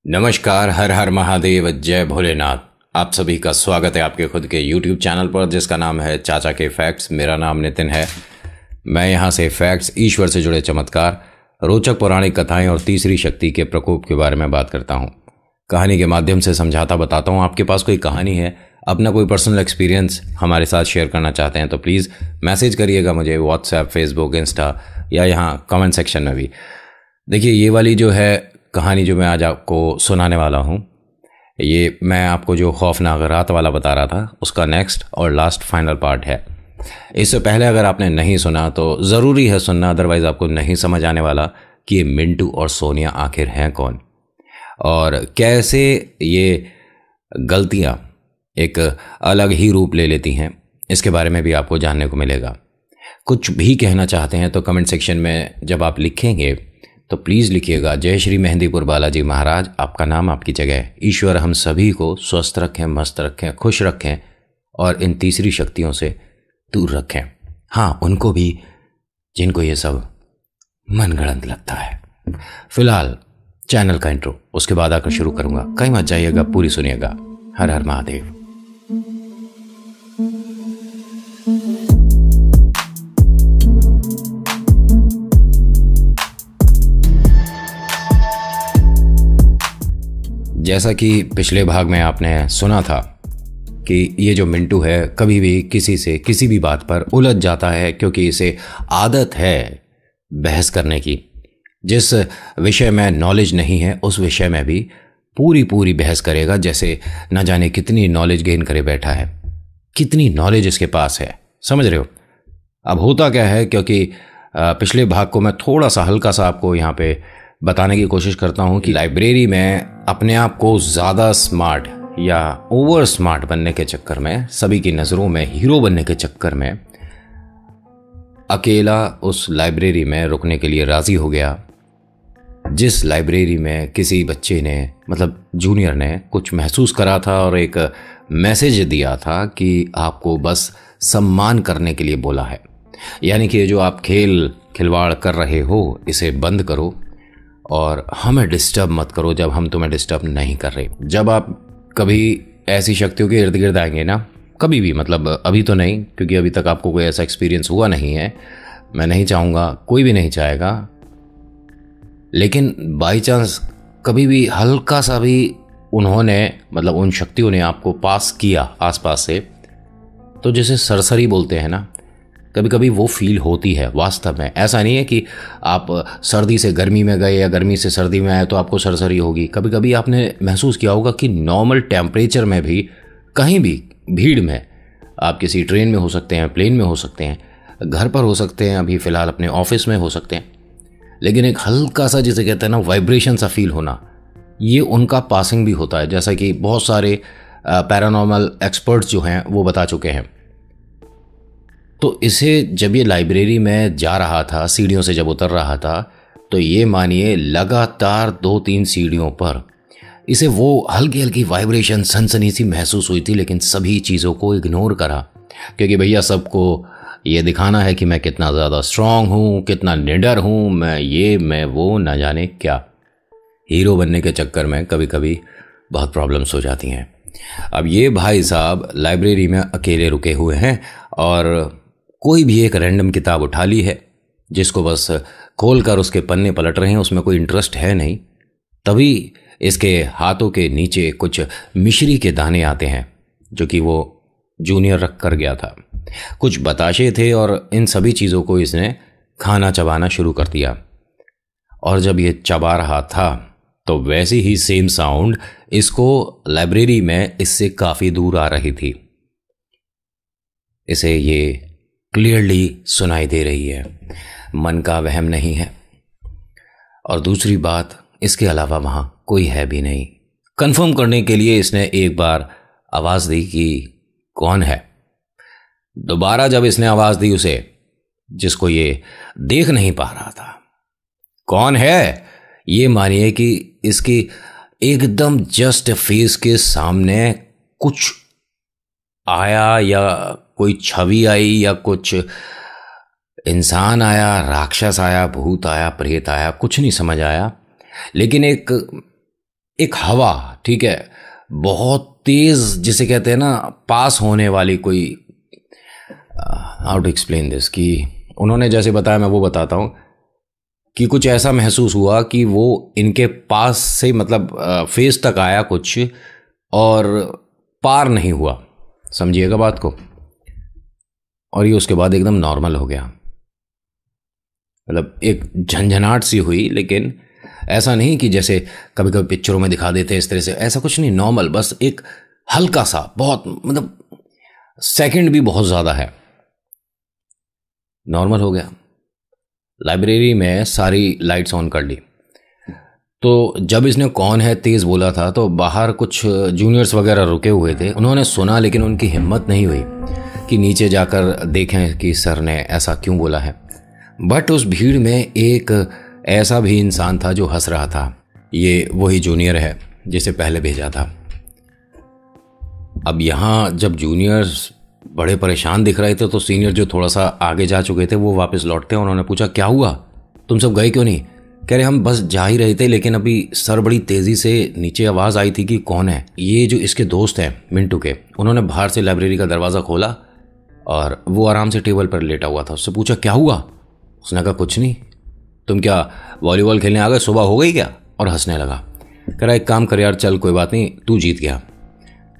नमस्कार, हर हर महादेव, जय भोलेनाथ। आप सभी का स्वागत है आपके खुद के YouTube चैनल पर जिसका नाम है चाचा के फैक्ट्स। मेरा नाम नितिन है। मैं यहाँ से फैक्ट्स, ईश्वर से जुड़े चमत्कार, रोचक पौराणिक कथाएं और तीसरी शक्ति के प्रकोप के बारे में बात करता हूँ। कहानी के माध्यम से समझाता बताता हूँ। आपके पास कोई कहानी है, अपना कोई पर्सनल एक्सपीरियंस हमारे साथ शेयर करना चाहते हैं तो प्लीज़ मैसेज करिएगा मुझे व्हाट्सएप, फेसबुक, इंस्टा या यहाँ कमेंट सेक्शन में भी। देखिए, ये वाली जो है कहानी जो मैं आज आपको सुनाने वाला हूँ, ये मैं आपको जो खौफनाक रात वाला बता रहा था उसका नेक्स्ट और लास्ट फाइनल पार्ट है। इससे पहले अगर आपने नहीं सुना तो ज़रूरी है सुनना, अदरवाइज़ आपको नहीं समझ आने वाला कि ये मिंटू और सोनिया आखिर हैं कौन और कैसे ये गलतियाँ एक अलग ही रूप ले लेती हैं। इसके बारे में भी आपको जानने को मिलेगा। कुछ भी कहना चाहते हैं तो कमेंट सेक्शन में जब आप लिखेंगे तो प्लीज़ लिखिएगा जय श्री मेहंदीपुर बालाजी महाराज। आपका नाम, आपकी जगह। ईश्वर हम सभी को स्वस्थ रखें, मस्त रखें, खुश रखें और इन तीसरी शक्तियों से दूर रखें। हाँ, उनको भी जिनको ये सब मनगढ़ंत लगता है। फिलहाल चैनल का इंट्रो, उसके बाद आकर शुरू करूँगा। कहीं मत जाइएगा, पूरी सुनिएगा। हर हर महादेव। जैसा कि पिछले भाग में आपने सुना था कि ये जो मिंटू है कभी भी किसी से किसी भी बात पर उलझ जाता है, क्योंकि इसे आदत है बहस करने की। जिस विषय में नॉलेज नहीं है उस विषय में भी पूरी बहस करेगा, जैसे न जाने कितनी नॉलेज गेन करे बैठा है, कितनी नॉलेज इसके पास है। समझ रहे हो? अब होता क्या है, क्योंकि पिछले भाग को मैं थोड़ा सा हल्का सा आपको यहाँ पे बताने की कोशिश करता हूँ कि लाइब्रेरी में अपने आप को ज़्यादा स्मार्ट या ओवर स्मार्ट बनने के चक्कर में, सभी की नज़रों में हीरो बनने के चक्कर में अकेला उस लाइब्रेरी में रुकने के लिए राज़ी हो गया। जिस लाइब्रेरी में किसी बच्चे ने, मतलब जूनियर ने कुछ महसूस करा था और एक मैसेज दिया था कि आपको बस सम्मान करने के लिए बोला है, यानी कि ये जो आप खिलवाड़ कर रहे हो इसे बंद करो और हमें डिस्टर्ब मत करो जब हम तुम्हें डिस्टर्ब नहीं कर रहे। जब आप कभी ऐसी शक्तियों के इर्द गिर्द आएंगे ना, कभी भी, मतलब अभी तो नहीं, क्योंकि अभी तक आपको कोई ऐसा एक्सपीरियंस हुआ नहीं है, मैं नहीं चाहूँगा, कोई भी नहीं चाहेगा, लेकिन बाई चांस कभी भी हल्का सा भी उन्होंने, मतलब उन शक्तियों ने आपको पास किया आसपास से, तो जैसे सरसरी बोलते हैं ना, कभी कभी वो फील होती है। वास्तव में ऐसा नहीं है कि आप सर्दी से गर्मी में गए या गर्मी से सर्दी में आए तो आपको सरसरी होगी। कभी कभी आपने महसूस किया होगा कि नॉर्मल टेम्परेचर में भी, कहीं भी भीड़ में, आप किसी ट्रेन में हो सकते हैं, प्लेन में हो सकते हैं, घर पर हो सकते हैं, अभी फ़िलहाल अपने ऑफिस में हो सकते हैं, लेकिन एक हल्का सा, जिसे कहते हैं ना, वाइब्रेशन सा फील होना, ये उनका पासिंग भी होता है, जैसा कि बहुत सारे पैरानॉर्मल एक्सपर्ट्स जो हैं वो बता चुके हैं। तो इसे जब ये लाइब्रेरी में जा रहा था, सीढ़ियों से जब उतर रहा था, तो ये मानिए लगातार 2-3 सीढ़ियों पर इसे वो हल्की हल्की वाइब्रेशन, सनसनी सी महसूस हुई थी, लेकिन सभी चीज़ों को इग्नोर करा, क्योंकि भैया सबको ये दिखाना है कि मैं कितना ज़्यादा स्ट्रांग हूँ, कितना निडर हूँ, मैं वो न जाने क्या। हीरो बनने के चक्कर में कभी कभी बहुत प्रॉब्लम्स हो जाती हैं। अब ये भाई साहब लाइब्रेरी में अकेले रुके हुए हैं और कोई भी एक रैंडम किताब उठा ली है, जिसको बस खोलकर उसके पन्ने पलट रहे हैं, उसमें कोई इंटरेस्ट है नहीं। तभी इसके हाथों के नीचे कुछ मिश्री के दाने आते हैं, जो कि वो जूनियर रख कर गया था। कुछ बताशे थे और इन सभी चीज़ों को इसने खाना चबाना शुरू कर दिया। और जब ये चबा रहा था तो वैसी ही सेम साउंड इसको लाइब्रेरी में इससे काफ़ी दूर आ रही थी। इसे ये क्लियरली सुनाई दे रही है, मन का वहम नहीं है। और दूसरी बात, इसके अलावा वहाँ कोई है भी नहीं। कंफर्म करने के लिए इसने एक बार आवाज़ दी कि कौन है। दोबारा जब इसने आवाज़ दी उसे, जिसको ये देख नहीं पा रहा था, कौन है, ये मानिए कि इसकी एकदम जस्ट फेस के सामने कुछ आया, या कोई छवि आई, या कुछ इंसान आया, राक्षस आया, भूत आया, प्रेत आया, कुछ नहीं समझ आया, लेकिन एक एक हवा, ठीक है, बहुत तेज, जिसे कहते हैं ना पास होने वाली कोई, हाउ टू एक्सप्लेन दिस, कि उन्होंने जैसे बताया मैं वो बताता हूँ कि कुछ ऐसा महसूस हुआ कि वो इनके पास से मतलब फेस तक आया कुछ और पार नहीं हुआ, समझिएगा बात को, और ये उसके बाद एकदम नॉर्मल हो गया। मतलब एक झंझनाहट सी हुई, लेकिन ऐसा नहीं कि जैसे कभी कभी पिक्चरों में दिखा देते हैं इस तरह से, ऐसा कुछ नहीं, नॉर्मल, बस एक हल्का सा, बहुत मतलब सेकंड भी बहुत ज़्यादा है, नॉर्मल हो गया। लाइब्रेरी में सारी लाइट्स ऑन कर ली। तो जब इसने कौन है तेज बोला था तो बाहर कुछ जूनियर्स वगैरह रुके हुए थे, उन्होंने सुना लेकिन उनकी हिम्मत नहीं हुई कि नीचे जाकर देखें कि सर ने ऐसा क्यों बोला है। बट उस भीड़ में एक ऐसा भी इंसान था जो हंस रहा था। ये वही जूनियर है जिसे पहले भेजा था। अब यहाँ जब जूनियर्स बड़े परेशान दिख रहे थे तो सीनियर जो थोड़ा सा आगे जा चुके थे वो वापस लौटते हैं। उन्होंने पूछा क्या हुआ, तुम सब गए क्यों नहीं? कह रहे हम बस जा ही रहे थे, लेकिन अभी सर बड़ी तेज़ी से नीचे आवाज़ आई थी कि कौन है। ये जो इसके दोस्त हैं मिंटू के, उन्होंने बाहर से लाइब्रेरी का दरवाज़ा खोला और वो आराम से टेबल पर लेटा हुआ था। उससे पूछा क्या हुआ? उसने कहा कुछ नहीं, तुम क्या वॉलीबॉल खेलने आ गए, सुबह हो गई क्या? और हंसने लगा। कह रहा एक काम कर यार, चल कोई बात नहीं, तू जीत गया,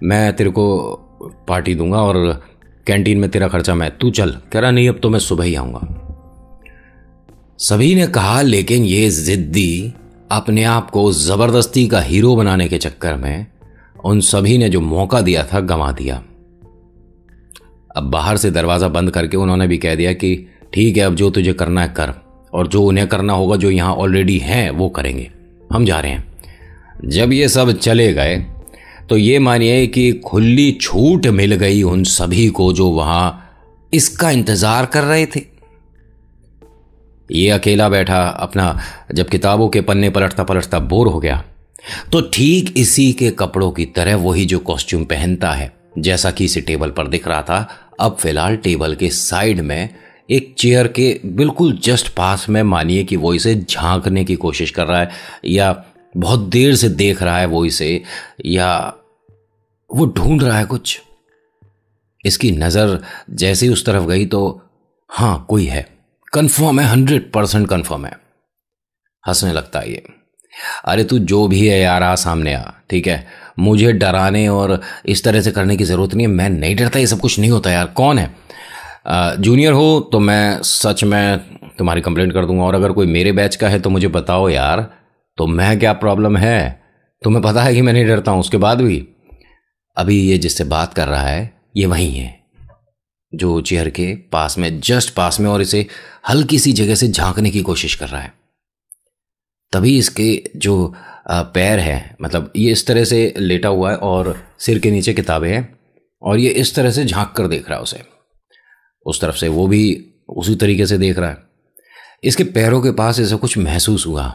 मैं तेरे को पार्टी दूंगा और कैंटीन में तेरा खर्चा मैं, तू चल। कह रहा नहीं अब तो मैं सुबह ही आऊँगा। सभी ने कहा, लेकिन ये जिद्दी अपने आप को ज़बरदस्ती का हीरो बनाने के चक्कर में उन सभी ने जो मौका दिया था गंवा दिया। अब बाहर से दरवाज़ा बंद करके उन्होंने भी कह दिया कि ठीक है अब जो तुझे करना है कर, और जो उन्हें करना होगा, जो यहाँ ऑलरेडी हैं वो करेंगे, हम जा रहे हैं। जब ये सब चले गए तो ये मानिए कि खुली छूट मिल गई उन सभी को जो वहां इसका इंतजार कर रहे थे। ये अकेला बैठा अपना जब किताबों के पन्ने पलटता पलटता बोर हो गया तो ठीक इसी के कपड़ों की तरह वही जो कॉस्ट्यूम पहनता है, जैसा कि इसे टेबल पर दिख रहा था, अब फिलहाल टेबल के साइड में एक चेयर के बिल्कुल जस्ट पास में मानिए कि वो इसे झांकने की कोशिश कर रहा है, या बहुत देर से देख रहा है वो इसे, या वो ढूंढ रहा है कुछ। इसकी नज़र जैसे ही उस तरफ गई तो हाँ कोई है, कंफर्म है, 100% कंफर्म है। हंसने लगता है ये, अरे तू जो भी है यार, आ सामने आ, ठीक है, मुझे डराने और इस तरह से करने की ज़रूरत नहीं है, मैं नहीं डरता, ये सब कुछ नहीं होता यार। कौन है? जूनियर हो तो मैं सच में तुम्हारी कंप्लेंट कर दूंगा, और अगर कोई मेरे बैच का है तो मुझे बताओ यार, तो मैं क्या प्रॉब्लम है? तुम्हें पता है कि मैं नहीं डरता हूँ, उसके बाद भी। अभी ये जिससे बात कर रहा है ये वही है जो चेयर के पास में, जस्ट पास में, और इसे हल्की सी जगह से झांकने की कोशिश कर रहा है। तभी इसके जो पैर हैं, मतलब ये इस तरह से लेटा हुआ है और सिर के नीचे किताबें हैं, और ये इस तरह से झांक कर देख रहा है उसे, उस तरफ से वो भी उसी तरीके से देख रहा है। इसके पैरों के पास ऐसा कुछ महसूस हुआ,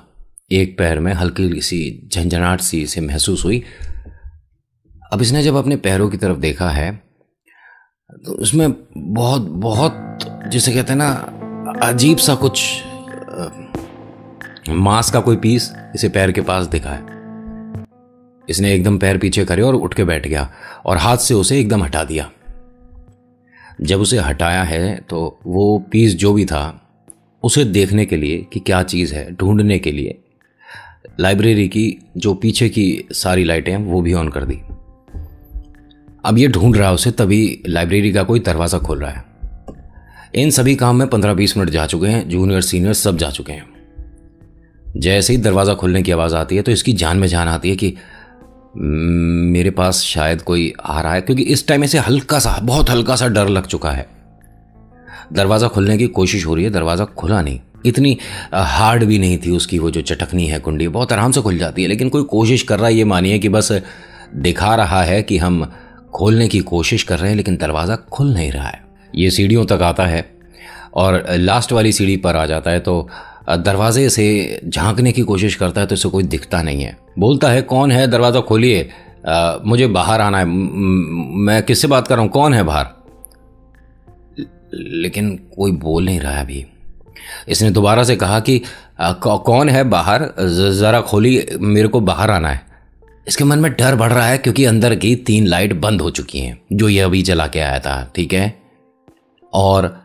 एक पैर में हल्की सी झंझनाहट सी इसे महसूस हुई। अब इसने जब अपने पैरों की तरफ देखा है तो उसमें बहुत बहुत जिसे कहते हैं ना अजीब सा कुछ मांस का कोई पीस इसे पैर के पास दिखा है। इसने एकदम पैर पीछे करे और उठ के बैठ गया और हाथ से उसे एकदम हटा दिया। जब उसे हटाया है तो वो पीस जो भी था उसे देखने के लिए कि क्या चीज़ है, ढूंढने के लिए लाइब्रेरी की जो पीछे की सारी लाइटें हैं वो भी ऑन कर दी। अब ये ढूंढ रहा है उसे, तभी लाइब्रेरी का कोई दरवाज़ा खोल रहा है। इन सभी काम में 15-20 मिनट जा चुके हैं, जूनियर सीनियर सब जा चुके हैं। जैसे ही दरवाज़ा खुलने की आवाज़ आती है तो इसकी जान में जान आती है कि मेरे पास शायद कोई आ रहा है, क्योंकि इस टाइम इसे हल्का सा, बहुत हल्का सा डर लग चुका है। दरवाज़ा खुलने की कोशिश हो रही है, दरवाज़ा खुला नहीं, इतनी हार्ड भी नहीं थी उसकी वो जो चटकनी है कुंडी, बहुत आराम से खुल जाती है, लेकिन कोई कोशिश कर रहा है, ये मानिए कि बस दिखा रहा है कि हम खोलने की कोशिश कर रहे हैं, लेकिन दरवाज़ा खुल नहीं रहा है। ये सीढ़ियों तक आता है और लास्ट वाली सीढ़ी पर आ जाता है तो दरवाजे से झांकने की कोशिश करता है तो इसे कोई दिखता नहीं है। बोलता है कौन है, दरवाज़ा खोलिए, मुझे बाहर आना है, मैं किससे बात कर रहा हूँ, कौन है बाहर? लेकिन कोई बोल नहीं रहा है अभी। इसने दोबारा से कहा कि कौन है बाहर, ज़रा खोली, मेरे को बाहर आना है। इसके मन में डर बढ़ रहा है क्योंकि अंदर की 3 लाइट बंद हो चुकी हैं जो ये अभी जला के आया था, ठीक है। और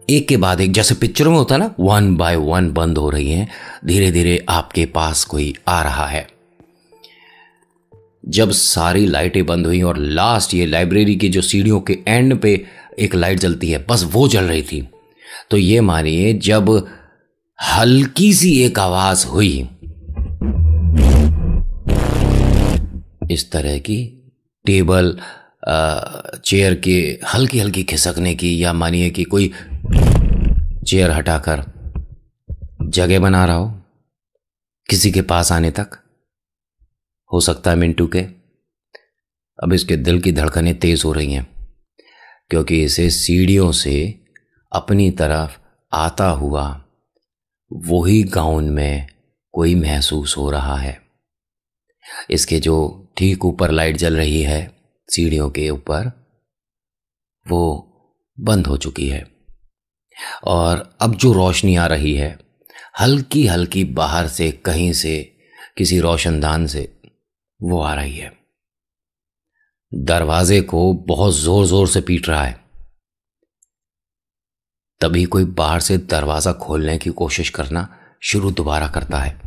एक के बाद एक, जैसे पिक्चरों में होता है ना, 1 बाय 1 बंद हो रही हैं। धीरे धीरे आपके पास कोई आ रहा है। जब सारी लाइटें बंद हुई और लास्ट ये लाइब्रेरी की जो सीढ़ियों के एंड पे एक लाइट जलती है, बस वो जल रही थी, तो ये मानिए जब हल्की सी एक आवाज हुई इस तरह की, टेबल चेयर के हल्की हल्की खिसकने की, या मानिए कि कोई चेयर हटाकर जगह बना रहा हो किसी के पास आने तक, हो सकता है मिंटू के। अब इसके दिल की धड़कनें तेज हो रही हैं क्योंकि इसे सीढ़ियों से अपनी तरफ आता हुआ वही गाउन में कोई महसूस हो रहा है। इसके जो ठीक ऊपर लाइट जल रही है सीढ़ियों के ऊपर, वो बंद हो चुकी है और अब जो रोशनी आ रही है हल्की हल्की बाहर से, कहीं से, किसी रोशनदान से वो आ रही है। दरवाजे को बहुत जोर जोर से पीट रहा है। तभी कोई बाहर से दरवाजा खोलने की कोशिश करना शुरू दोबारा करता है।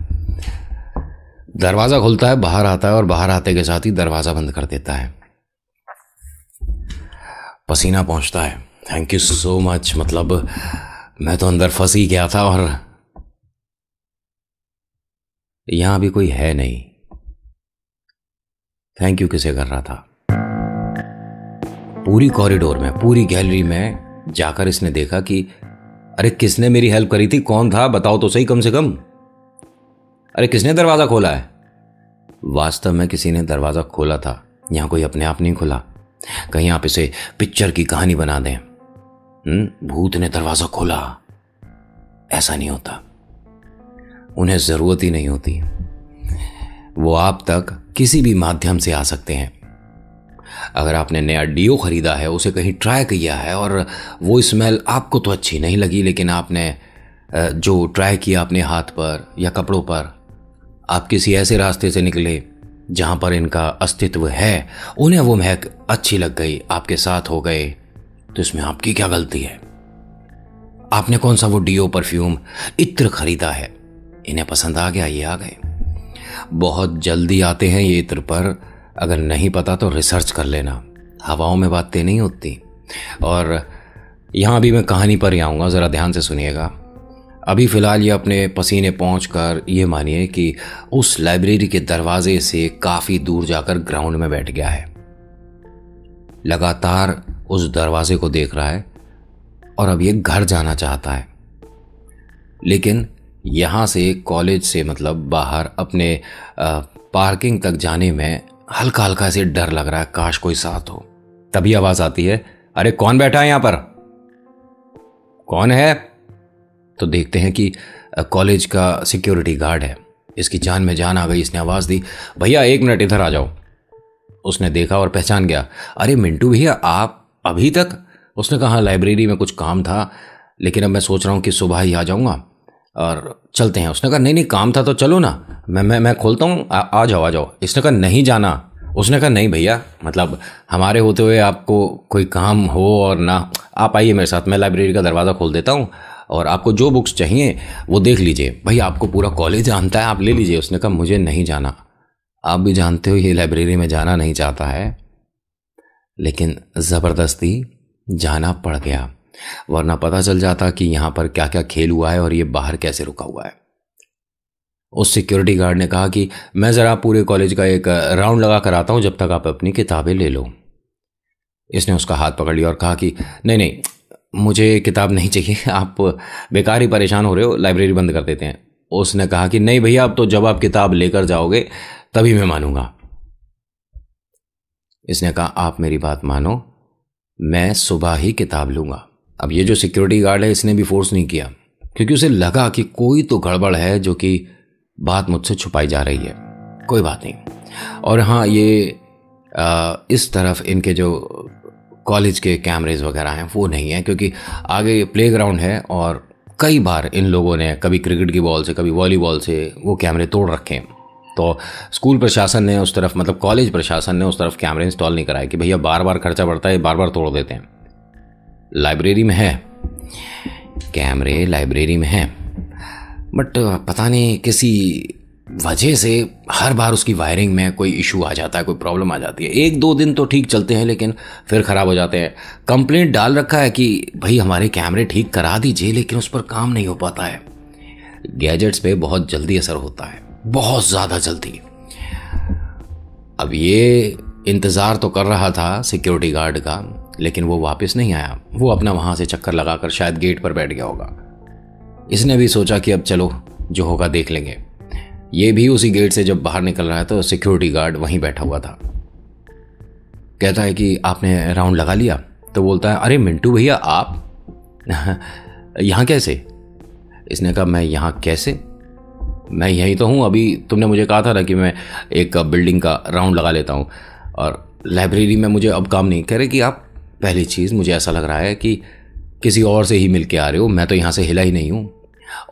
दरवाजा खुलता है, बाहर आता है और बाहर आते के साथ ही दरवाजा बंद कर देता है। पसीना पहुंचता है। थैंक यू सो मच, मतलब मैं तो अंदर फंस ही गया था और यहां भी कोई है नहीं। थैंक यू किसे कर रहा था। पूरी कॉरिडोर में, पूरी गैलरी में जाकर इसने देखा कि अरे किसने मेरी हेल्प करी थी, कौन था बताओ तो सही कम से कम। अरे किसने दरवाजा खोला है। वास्तव में किसी ने दरवाजा खोला था, यहां कोई अपने आप नहीं खुला। कहीं आप इसे पिक्चर की कहानी बना दें, भूत ने दरवाजा खोला, ऐसा नहीं होता। उन्हें जरूरत ही नहीं होती। वो आप तक किसी भी माध्यम से आ सकते हैं। अगर आपने नया डीओ खरीदा है, उसे कहीं ट्राई किया है और वो स्मेल आपको तो अच्छी नहीं लगी, लेकिन आपने जो ट्राई किया अपने हाथ पर या कपड़ों पर, आप किसी ऐसे रास्ते से निकले जहां पर इनका अस्तित्व है, उन्हें वो महक अच्छी लग गई, आपके साथ हो गए, तो इसमें आपकी क्या गलती है। आपने कौन सा वो डीओ, परफ्यूम, इत्र खरीदा है, इन्हें पसंद आ गया, ये आ गए। बहुत जल्दी आते हैं ये इत्र पर। अगर नहीं पता तो रिसर्च कर लेना, हवाओं में बातें नहीं होती। और यहाँ भी मैं कहानी पर ही आऊँगा, ज़रा ध्यान से सुनिएगा। अभी फ़िलहाल ये अपने पसीने पहुँचकर ये मानिए कि उस लाइब्रेरी के दरवाजे से काफ़ी दूर जाकर ग्राउंड में बैठ गया है। लगातार उस दरवाजे को देख रहा है और अब ये घर जाना चाहता है, लेकिन यहाँ से कॉलेज से, मतलब बाहर अपने पार्किंग तक जाने में हल्का हल्का से डर लग रहा है, काश कोई साथ हो। तभी आवाज आती है, अरे कौन बैठा है यहां पर, कौन है। तो देखते हैं कि कॉलेज का सिक्योरिटी गार्ड है। इसकी जान में जान आ गई। इसने आवाज दी, भैया 1 मिनट इधर आ जाओ। उसने देखा और पहचान गया, अरे मिंटू भैया आप अभी तक। उसने कहा लाइब्रेरी में कुछ काम था, लेकिन अब मैं सोच रहा हूँ कि सुबह ही आ जाऊँगा और चलते हैं। उसने कहा नहीं काम था तो चलो ना, मैं खोलता हूँ, आ जाओ। इसने कहा नहीं जाना। उसने कहा नहीं भैया, मतलब हमारे होते हुए आपको कोई काम हो और ना, आप आइए मेरे साथ, मैं लाइब्रेरी का दरवाज़ा खोल देता हूँ और आपको जो बुक्स चाहिए वो देख लीजिए। भैया आपको पूरा कॉलेज जानता है, आप ले लीजिए। उसने कहा मुझे नहीं जाना। आप भी जानते हो ये लाइब्रेरी में जाना नहीं चाहता है, लेकिन ज़बरदस्ती जाना पड़ गया, वरना पता चल जाता कि यहाँ पर क्या क्या खेल हुआ है और ये बाहर कैसे रुका हुआ है। उस सिक्योरिटी गार्ड ने कहा कि मैं ज़रा पूरे कॉलेज का एक राउंड लगा कर आता हूँ, जब तक आप अपनी किताबें ले लो। इसने उसका हाथ पकड़ लिया और कहा कि नहीं मुझे किताब नहीं चाहिए, आप बेकार ही परेशान हो रहे हो, लाइब्रेरी बंद कर देते हैं। उसने कहा कि नहीं भैया, अब तो जब आप किताब लेकर जाओगे तभी मैं मानूंगा। इसने कहा आप मेरी बात मानो, मैं सुबह ही किताब लूँगा। अब ये जो सिक्योरिटी गार्ड है इसने भी फोर्स नहीं किया, क्योंकि उसे लगा कि कोई तो गड़बड़ है जो कि बात मुझसे छुपाई जा रही है। कोई बात नहीं। और हाँ, ये इस तरफ इनके जो कॉलेज के कैमरेज वगैरह हैं वो नहीं है, क्योंकि आगे प्लेग्राउंड है और कई बार इन लोगों ने कभी क्रिकेट की बॉल से, कभी वॉलीबॉल से वो कैमरे तोड़ रखे हैं। तो स्कूल प्रशासन ने उस तरफ, मतलब कॉलेज प्रशासन ने उस तरफ कैमरे इंस्टॉल नहीं कराए कि भैया बार बार खर्चा बढ़ता है, बार बार तोड़ देते हैं। लाइब्रेरी में है कैमरे, लाइब्रेरी में है, बट पता नहीं किसी वजह से हर बार उसकी वायरिंग में कोई इशू आ जाता है, कोई प्रॉब्लम आ जाती है। 1-2 दिन तो ठीक चलते हैं लेकिन फिर ख़राब हो जाते हैं। कंप्लेंट डाल रखा है कि भाई हमारे कैमरे ठीक करा दीजिए, लेकिन उस पर काम नहीं हो पाता है। गैजेट्स पे बहुत जल्दी असर होता है, बहुत ज़्यादा जल्दी। अब ये इंतज़ार तो कर रहा था सिक्योरिटी गार्ड का, लेकिन वो वापस नहीं आया। वो अपना वहाँ से चक्कर लगाकर शायद गेट पर बैठ गया होगा। इसने भी सोचा कि अब चलो जो होगा देख लेंगे। ये भी उसी गेट से जब बाहर निकल रहा है तो सिक्योरिटी गार्ड वहीं बैठा हुआ था। कहता है कि आपने राउंड लगा लिया? तो बोलता है, अरे मिंटू भैया आप यहाँ कैसे? इसने कहा, मैं यहाँ कैसे, मैं यहीं तो हूँ। अभी तुमने मुझे कहा था ना कि मैं एक बिल्डिंग का राउंड लगा लेता हूँ और लाइब्रेरी में मुझे अब काम नहीं। कह रहे कि आप, पहली चीज़ मुझे ऐसा लग रहा है कि किसी और से ही मिल के आ रहे हो, मैं तो यहाँ से हिला ही नहीं हूँ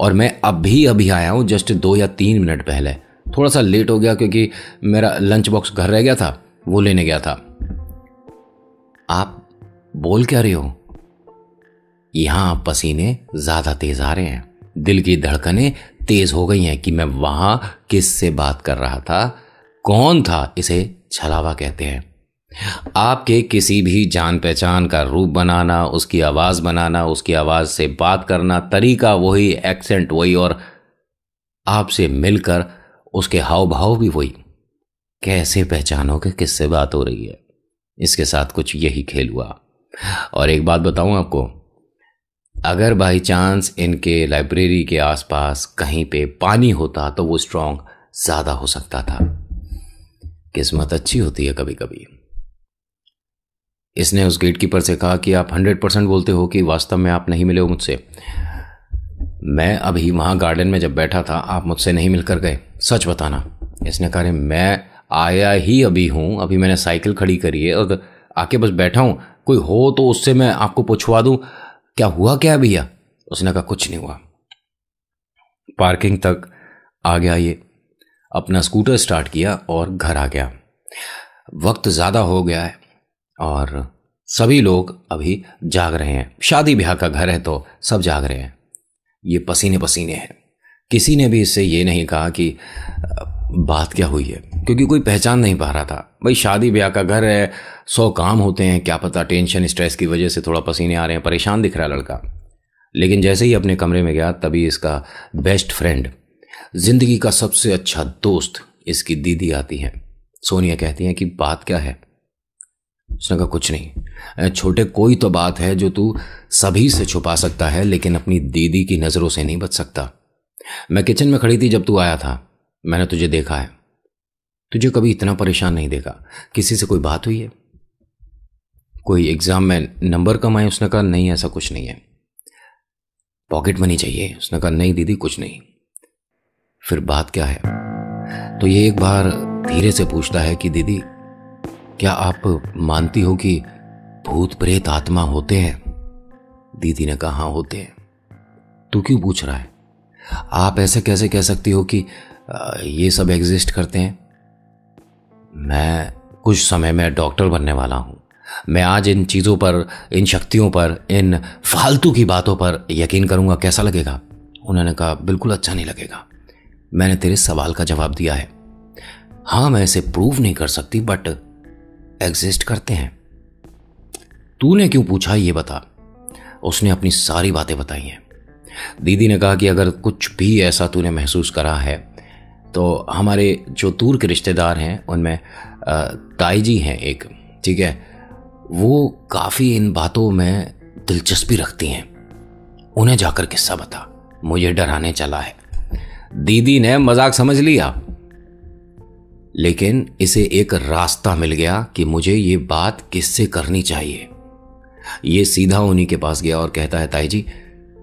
और मैं अभी आया हूँ, जस्ट 2 या 3 मिनट पहले। थोड़ा सा लेट हो गया क्योंकि मेरा लंच बॉक्स घर रह गया था, वो लेने गया था। आप बोल क्या रहे हो? यहाँ पसीने ज़्यादा तेज आ रहे हैं, दिल की धड़कनें तेज हो गई हैं कि मैं वहाँ किससे बात कर रहा था, कौन था, इसे छलावा कहते हैं। आपके किसी भी जान पहचान का रूप बनाना, उसकी आवाज़ बनाना, उसकी आवाज़ से बात करना, तरीका वही, एक्सेंट वही, और आपसे मिलकर उसके हाव भाव भी वही। कैसे पहचानोगे किससे बात हो रही है? इसके साथ कुछ यही खेल हुआ। और एक बात बताऊं आपको, अगर बाई चांस इनके लाइब्रेरी के आसपास कहीं पे पानी होता तो वो स्ट्रॉन्ग ज़्यादा हो सकता था। किस्मत अच्छी होती है कभी कभी। इसने उस गेटकीपर से कहा कि आप 100% बोलते हो कि वास्तव में आप नहीं मिले हो मुझसे? मैं अभी वहाँ गार्डन में जब बैठा था आप मुझसे नहीं मिलकर गए, सच बताना। इसने कहा, मैं आया ही अभी हूँ, अभी मैंने साइकिल खड़ी करी है और आके बस बैठा हूँ, कोई हो तो उससे मैं आपको पूछवा दूँ क्या हुआ क्या भैया? उसने कहा, कुछ नहीं हुआ। पार्किंग तक आ गया, ये अपना स्कूटर स्टार्ट किया और घर आ गया। वक्त ज़्यादा हो गया है और सभी लोग अभी जाग रहे हैं। शादी ब्याह का घर है तो सब जाग रहे हैं। ये पसीने पसीने हैं। किसी ने भी इससे ये नहीं कहा कि बात क्या हुई है, क्योंकि कोई पहचान नहीं पा रहा था। भाई शादी ब्याह का घर है, 100 काम होते हैं, क्या पता टेंशन स्ट्रेस की वजह से थोड़ा पसीने आ रहे हैं, परेशान दिख रहा है लड़का। लेकिन जैसे ही अपने कमरे में गया तभी इसका बेस्ट फ्रेंड, जिंदगी का सबसे अच्छा दोस्त, इसकी दीदी आती हैं। सोनिया कहती हैं कि बात क्या है? उसने कहा, कुछ नहीं छोटे, कोई तो बात है जो तू सभी से छुपा सकता है लेकिन अपनी दीदी की नज़रों से नहीं बच सकता। मैं किचन में खड़ी थी जब तू आया था, मैंने तुझे देखा है, तुझे कभी इतना परेशान नहीं देखा। किसी से कोई बात हुई है? कोई एग्जाम में नंबर कम आए? उसने कहा, नहीं ऐसा कुछ नहीं है। पॉकेट मनी चाहिए? उसने कहा, नहीं दीदी कुछ नहीं। फिर बात क्या है? तो ये एक बार धीरे से पूछता है कि दीदी क्या आप मानती हो कि भूत प्रेत आत्मा होते हैं? दीदी ने कहा, हाँ होते हैं। तू क्यों पूछ रहा है? आप ऐसे कैसे कह सकती हो कि ये सब एग्जिस्ट करते हैं? मैं कुछ समय में डॉक्टर बनने वाला हूं। मैं आज इन चीज़ों पर, इन शक्तियों पर, इन फालतू की बातों पर यकीन करूंगा, कैसा लगेगा? उन्होंने कहा, बिल्कुल अच्छा नहीं लगेगा। मैंने तेरे सवाल का जवाब दिया है। हाँ मैं इसे प्रूव नहीं कर सकती बट एग्जिस्ट करते हैं। तूने क्यों पूछा ये बता। उसने अपनी सारी बातें बताई हैं। दीदी ने कहा कि अगर कुछ भी ऐसा तूने महसूस करा है तो हमारे जो दूर के रिश्तेदार हैं उनमें ताई जी हैं एक, ठीक है, वो काफ़ी इन बातों में दिलचस्पी रखती हैं, उन्हें जाकर किस्सा बता, मुझे डराने चला है। दीदी ने मजाक समझ लिया लेकिन इसे एक रास्ता मिल गया कि मुझे ये बात किससे करनी चाहिए। ये सीधा उन्हीं के पास गया और कहता है, ताई जी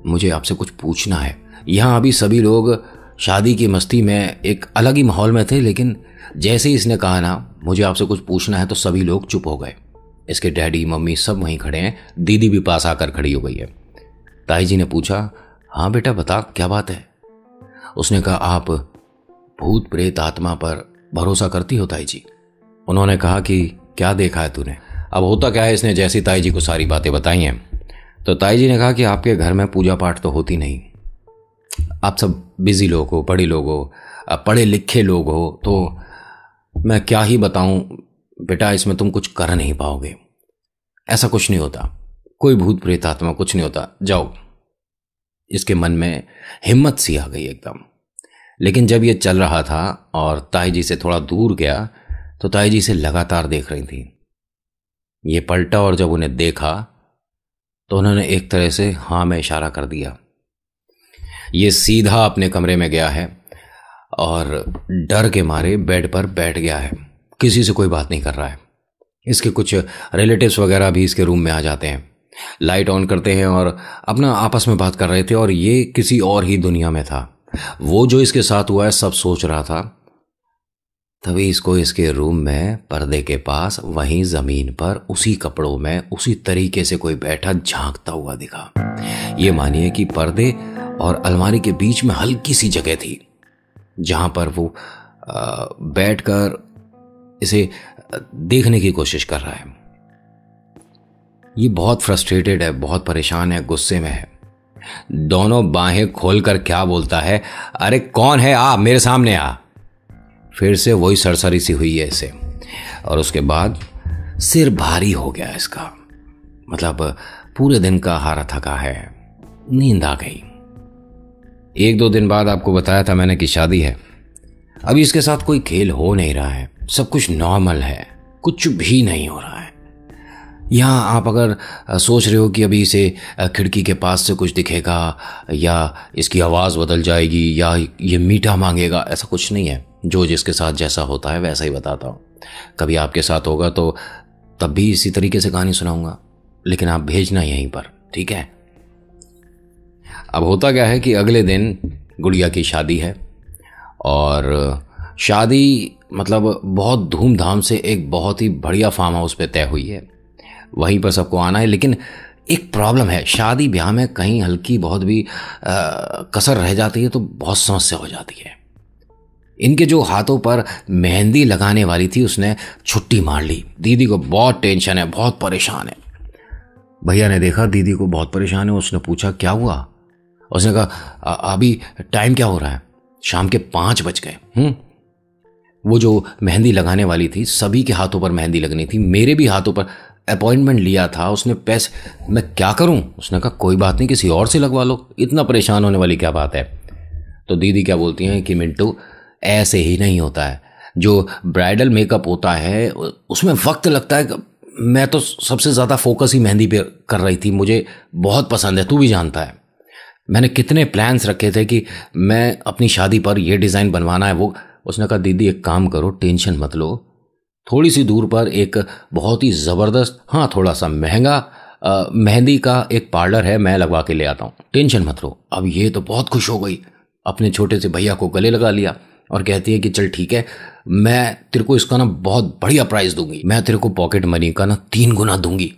मुझे आपसे कुछ पूछना है। यहाँ अभी सभी लोग शादी की मस्ती में एक अलग ही माहौल में थे, लेकिन जैसे ही इसने कहा ना मुझे आपसे कुछ पूछना है तो सभी लोग चुप हो गए। इसके डैडी मम्मी सब वहीं खड़े हैं, दीदी भी पास आकर खड़ी हो गई है। ताई जी ने पूछा, हाँ बेटा बता क्या बात है। उसने कहा, आप भूत प्रेत आत्मा पर भरोसा करती हो ताई जी? उन्होंने कहा कि क्या देखा है तूने? अब होता क्या है, इसने जैसी ताई जी को सारी बातें बताई हैं तो ताई जी ने कहा कि आपके घर में पूजा पाठ तो होती नहीं, आप सब बिजी लोग हो, बड़े लोग हो, पढ़े लिखे लोग हो, तो मैं क्या ही बताऊं बेटा, इसमें तुम कुछ कर नहीं पाओगे, ऐसा कुछ नहीं होता, कोई भूत प्रेत आत्मा कुछ नहीं होता, जाओ। इसके मन में हिम्मत सी आ गई एकदम। लेकिन जब ये चल रहा था और ताई जी से थोड़ा दूर गया तो ताई जी से लगातार देख रही थी। ये पलटा और जब उन्हें देखा तो उन्होंने एक तरह से हाँ में इशारा कर दिया। ये सीधा अपने कमरे में गया है और डर के मारे बेड पर बैठ गया है, किसी से कोई बात नहीं कर रहा है। इसके कुछ रिलेटिव्स वगैरह भी इसके रूम में आ जाते हैं, लाइट ऑन करते हैं और अपना आपस में बात कर रहे थे और ये किसी और ही दुनिया में था। वो जो इसके साथ हुआ है सब सोच रहा था। तभी इसको इसके रूम में पर्दे के पास वहीं जमीन पर उसी कपड़ों में उसी तरीके से कोई बैठा झांकता हुआ दिखा। ये मानिए कि पर्दे और अलमारी के बीच में हल्की सी जगह थी जहां पर वो बैठकर इसे देखने की कोशिश कर रहा है। ये बहुत फ्रस्ट्रेटेड है, बहुत परेशान है, गुस्से में है। दोनों बाहें खोलकर क्या बोलता है, अरे कौन है, आ मेरे सामने आ। फिर से वही सरसरी सी हुई है इसे और उसके बाद सिर भारी हो गया इसका, मतलब पूरे दिन का हारा थका है, नींद आ गई। 1-2 दिन बाद आपको बताया था मैंने कि शादी है। अभी इसके साथ कोई खेल हो नहीं रहा है, सब कुछ नॉर्मल है, कुछ भी नहीं हो रहा है। यहाँ आप अगर सोच रहे हो कि अभी इसे खिड़की के पास से कुछ दिखेगा या इसकी आवाज़ बदल जाएगी या ये मीठा मांगेगा, ऐसा कुछ नहीं है। जो जिसके साथ जैसा होता है वैसा ही बताता हूँ। कभी आपके साथ होगा तो तब भी इसी तरीके से कहानी सुनाऊंगा, लेकिन आप भेजना यहीं पर, ठीक है। अब होता क्या है कि अगले दिन गुड़िया की शादी है और शादी मतलब बहुत धूमधाम से एक बहुत ही बढ़िया फार्म हाउस पे तय हुई है, वहीं पर सबको आना है। लेकिन एक प्रॉब्लम है, शादी ब्याह में कहीं हल्की बहुत भी कसर रह जाती है तो बहुत समस्या हो जाती है। इनके जो हाथों पर मेहंदी लगाने वाली थी उसने छुट्टी मार ली। दीदी को बहुत टेंशन है, बहुत परेशान है। भैया ने देखा दीदी को बहुत परेशान है, उसने पूछा क्या हुआ। उसने कहा अभी टाइम क्या हो रहा है, शाम के 5 बज गए। वो जो मेहंदी लगाने वाली थी, सभी के हाथों पर मेहंदी लगनी थी, मेरे भी हाथों पर अपॉइंटमेंट लिया था उसने, पैसे मैं क्या करूं। उसने कहा कोई बात नहीं, किसी और से लगवा लो, इतना परेशान होने वाली क्या बात है। तो दीदी क्या बोलती हैं कि मिंटू ऐसे ही नहीं होता है, जो ब्राइडल मेकअप होता है उसमें वक्त लगता है। मैं तो सबसे ज़्यादा फोकस ही मेहंदी पे कर रही थी, मुझे बहुत पसंद है, तू भी जानता है। मैंने कितने प्लान्स रखे थे कि मैं अपनी शादी पर ये डिज़ाइन बनवाना है वो। उसने कहा दीदी एक काम करो, टेंशन मत लो, थोड़ी सी दूर पर एक बहुत ही ज़बरदस्त, हाँ थोड़ा सा महंगा मेहंदी का एक पार्लर है, मैं लगवा के ले आता हूँ, टेंशन मत लो। अब ये तो बहुत खुश हो गई, अपने छोटे से भैया को गले लगा लिया और कहती है कि चल ठीक है, मैं तेरे को इसका ना बहुत बढ़िया प्राइस दूंगी, मैं तेरे को पॉकेट मनी का ना 3 गुना दूंगी,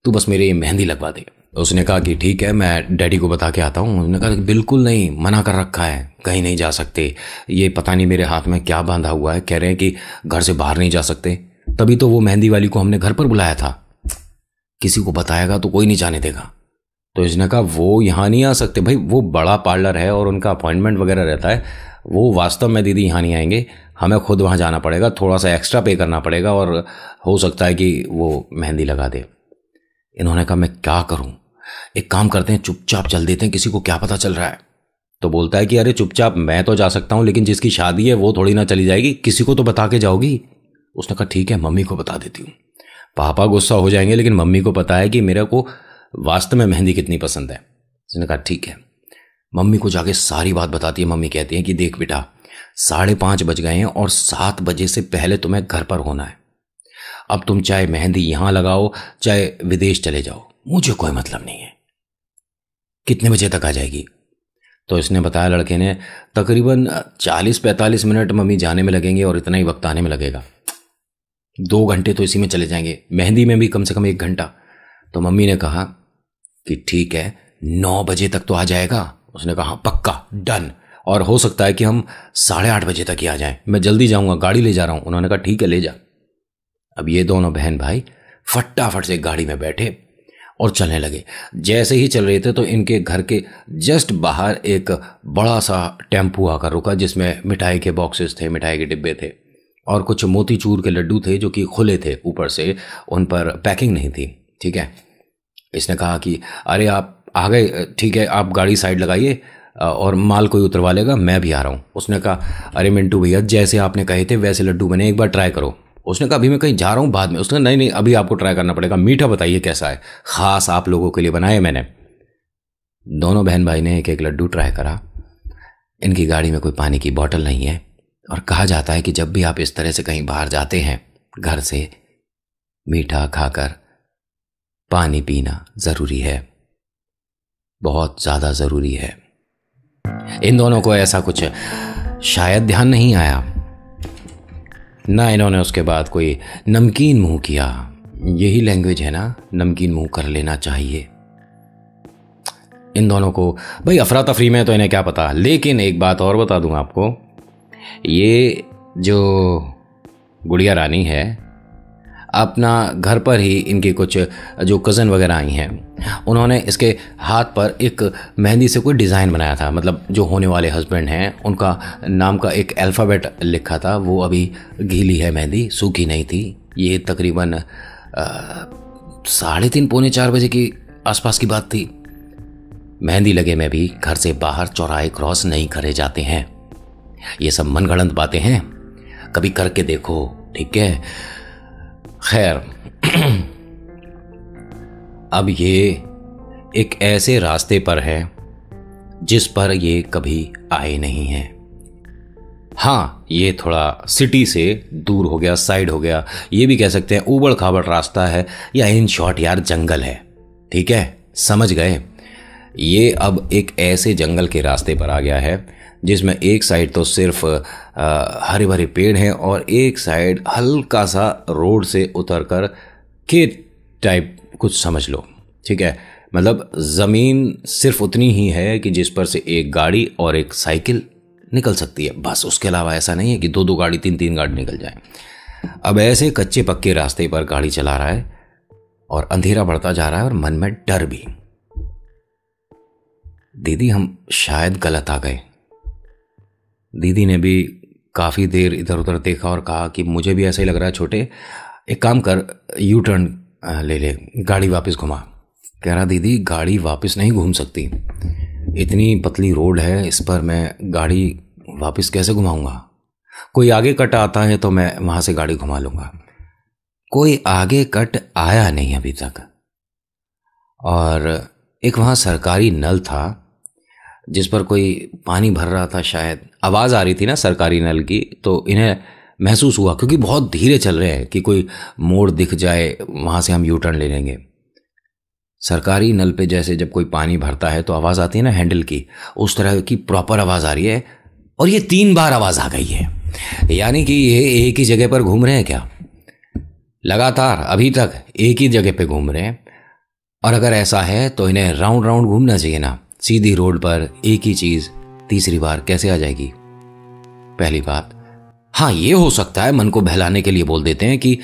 तू बस मेरे ये मेहंदी लगवा दे। उसने कहा कि ठीक है, मैं डैडी को बता के आता हूँ। उसने कहा कि बिल्कुल नहीं, मना कर रखा है, कहीं नहीं जा सकते, ये पता नहीं मेरे हाथ में क्या बांधा हुआ है, कह रहे हैं कि घर से बाहर नहीं जा सकते। तभी तो वो मेहंदी वाली को हमने घर पर बुलाया था, किसी को बताएगा तो कोई नहीं जाने देगा। तो इसने कहा वो यहाँ नहीं आ सकते भाई, वो बड़ा पार्लर है और उनका अपॉइंटमेंट वगैरह रहता है, वो वास्तव में दीदी यहाँ नहीं आएंगे, हमें खुद वहाँ जाना पड़ेगा, थोड़ा सा एक्स्ट्रा पे करना पड़ेगा और हो सकता है कि वो मेहंदी लगा दे। इन्होंने कहा मैं क्या करूँ, एक काम करते हैं चुपचाप चल देते हैं, किसी को क्या पता चल रहा है। तो बोलता है कि अरे चुपचाप मैं तो जा सकता हूँ, लेकिन जिसकी शादी है वो थोड़ी ना चली जाएगी, किसी को तो बता के जाओगी। उसने कहा ठीक है, मम्मी को बता देती हूँ। पापा गुस्सा हो जाएंगे, लेकिन मम्मी को पता है कि मेरे को वास्तव में मेहंदी कितनी पसंद है। उसने कहा ठीक है। मम्मी को जाके सारी बात बताती है। मम्मी कहती है कि देख बेटा, 5:30 बज गए हैं और 7 बजे से पहले तुम्हें घर पर होना है। अब तुम चाहे मेहंदी यहाँ लगाओ चाहे विदेश चले जाओ, मुझे कोई मतलब नहीं है। कितने बजे तक आ जाएगी? तो इसने बताया लड़के ने तकरीबन 40-45 मिनट मम्मी जाने में लगेंगे और इतना ही वक्त आने में लगेगा, 2 घंटे तो इसी में चले जाएंगे, मेहंदी में भी कम से कम 1 घंटा। तो मम्मी ने कहा कि ठीक है 9 बजे तक तो आ जाएगा। उसने कहा हाँ पक्का, डन। और हो सकता है कि हम 8:30 बजे तक ही आ जाएं, मैं जल्दी जाऊंगा, गाड़ी ले जा रहा हूं। उन्होंने कहा ठीक है ले जा। अब ये दोनों बहन भाई फटाफट से गाड़ी में बैठे और चलने लगे। जैसे ही चल रहे थे तो इनके घर के जस्ट बाहर एक बड़ा सा टेम्पू आकर रुका, जिसमें मिठाई के बॉक्सेस थे, मिठाई के डिब्बे थे और कुछ मोतीचूर के लड्डू थे जो कि खुले थे ऊपर से, उन पर पैकिंग नहीं थी। ठीक है, इसने कहा कि अरे आप आ गए, ठीक है आप गाड़ी साइड लगाइए और माल कोई उतरवा लेगा, मैं भी आ रहा हूँ। उसने कहा अरे मिंटू भैया जैसे आपने कहे थे वैसे लड्डू बने, एक बार ट्राई करो। उसने कहा अभी मैं कहीं जा रहा हूँ बाद में। उसने नहीं नहीं अभी आपको ट्राई करना पड़ेगा, मीठा बताइए कैसा है, खास आप लोगों के लिए बनाए मैंने। दोनों बहन भाई ने एक एक लड्डू ट्राई करा। इनकी गाड़ी में कोई पानी की बोतल नहीं है और कहा जाता है कि जब भी आप इस तरह से कहीं बाहर जाते हैं घर से, मीठा खाकर पानी पीना ज़रूरी है, बहुत ज़्यादा ज़रूरी है। इन दोनों को ऐसा कुछ शायद ध्यान नहीं आया, ना इन्होंने उसके बाद कोई नमकीन मुंह किया। यही लैंग्वेज है ना, नमकीन मुंह कर लेना चाहिए। इन दोनों को भाई अफरा तफरी में तो इन्हें क्या पता। लेकिन एक बात और बता दूं आपको, ये जो गुड़िया रानी है अपना घर पर ही इनकी कुछ जो कज़न वगैरह आई हैं, उन्होंने इसके हाथ पर एक मेहंदी से कोई डिज़ाइन बनाया था। मतलब जो होने वाले हस्बैंड हैं उनका नाम का एक अल्फ़ाबेट लिखा था, वो अभी गीली है मेहंदी, सूखी नहीं थी। ये तकरीबन 3:30 पौने 4 बजे की आसपास की बात थी। मेहंदी लगे में भी घर से बाहर चौराहे क्रॉस नहीं करे जाते हैं। ये सब मनगढ़ंत बातें हैं, कभी करके देखो, ठीक है। खैर अब ये एक ऐसे रास्ते पर है जिस पर ये कभी आए नहीं हैं। हाँ, ये थोड़ा सिटी से दूर हो गया, साइड हो गया, ये भी कह सकते हैं ऊबड़ खाबड़ रास्ता है, या इन शॉर्ट यार जंगल है। ठीक है, समझ गए। ये अब एक ऐसे जंगल के रास्ते पर आ गया है जिसमें एक साइड तो सिर्फ हरे भरे पेड़ हैं और एक साइड हल्का सा रोड से उतरकर खेत टाइप कुछ समझ लो। ठीक है, मतलब ज़मीन सिर्फ उतनी ही है कि जिस पर से एक गाड़ी और एक साइकिल निकल सकती है, बस। उसके अलावा ऐसा नहीं है कि 2-2 गाड़ी 3-3 गाड़ी निकल जाए। अब ऐसे कच्चे पक्के रास्ते पर गाड़ी चला रहा है और अंधेरा बढ़ता जा रहा है और मन में डर भी। दीदी हम शायद गलत आ गए। दीदी ने भी काफ़ी देर इधर उधर देखा और कहा कि मुझे भी ऐसा ही लग रहा है छोटे, एक काम कर यू टर्न ले ले, गाड़ी वापस घुमा। कह रहा दीदी गाड़ी वापस नहीं घूम सकती, इतनी पतली रोड है, इस पर मैं गाड़ी वापस कैसे घुमाऊंगा। कोई आगे कट आता है तो मैं वहाँ से गाड़ी घुमा लूँगा। कोई आगे कट आया नहीं अभी तक। और एक वहाँ सरकारी नल था जिस पर कोई पानी भर रहा था, शायद आवाज़ आ रही थी ना सरकारी नल की, तो इन्हें महसूस हुआ क्योंकि बहुत धीरे चल रहे हैं कि कोई मोड़ दिख जाए वहाँ से हम यू टर्न ले लेंगे। सरकारी नल पे जैसे जब कोई पानी भरता है तो आवाज़ आती है ना हैंडल की, उस तरह की प्रॉपर आवाज़ आ रही है। और ये 3 बार आवाज़ आ गई है, यानी कि ये एक ही जगह पर घूम रहे हैं क्या, लगातार अभी तक एक ही जगह पे घूम रहे हैं। और अगर ऐसा है तो इन्हें राउंड राउंड घूमना चाहिए ना, सीधी रोड पर एक ही चीज़ 3री बार कैसे आ जाएगी। पहली बात। हाँ, ये हो सकता है मन को बहलाने के लिए बोल देते हैं कि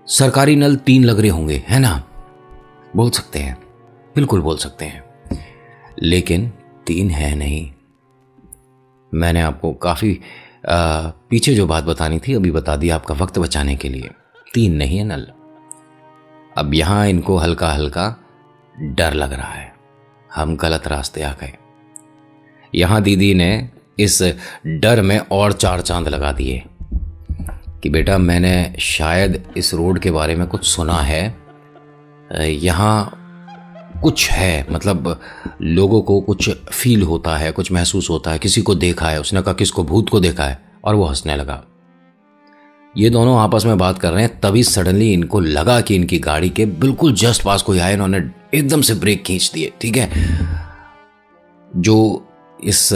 सरकारी नल 3 लग रहे होंगे, है ना, बोल सकते हैं, बिल्कुल बोल सकते हैं, लेकिन 3 है नहीं। मैंने आपको काफ़ी पीछे जो बात बतानी थी अभी बता दी आपका वक्त बचाने के लिए। 3 नहीं है नल। अब यहां इनको हल्का हल्का डर लग रहा है, हम गलत रास्ते आ गए। यहां दीदी ने इस डर में और 4 चांद लगा दिए कि बेटा मैंने शायद इस रोड के बारे में कुछ सुना है, यहाँ कुछ है, मतलब लोगों को कुछ फील होता है, कुछ महसूस होता है, किसी को देखा है। उसने कहा किसको, भूत को देखा है, और वो हंसने लगा। ये दोनों आपस में बात कर रहे हैं, तभी सडनली इनको लगा कि इनकी गाड़ी के बिल्कुल जस्ट पास कोई आया, इन्होंने एकदम से ब्रेक खींच दिए। ठीक है, जो इस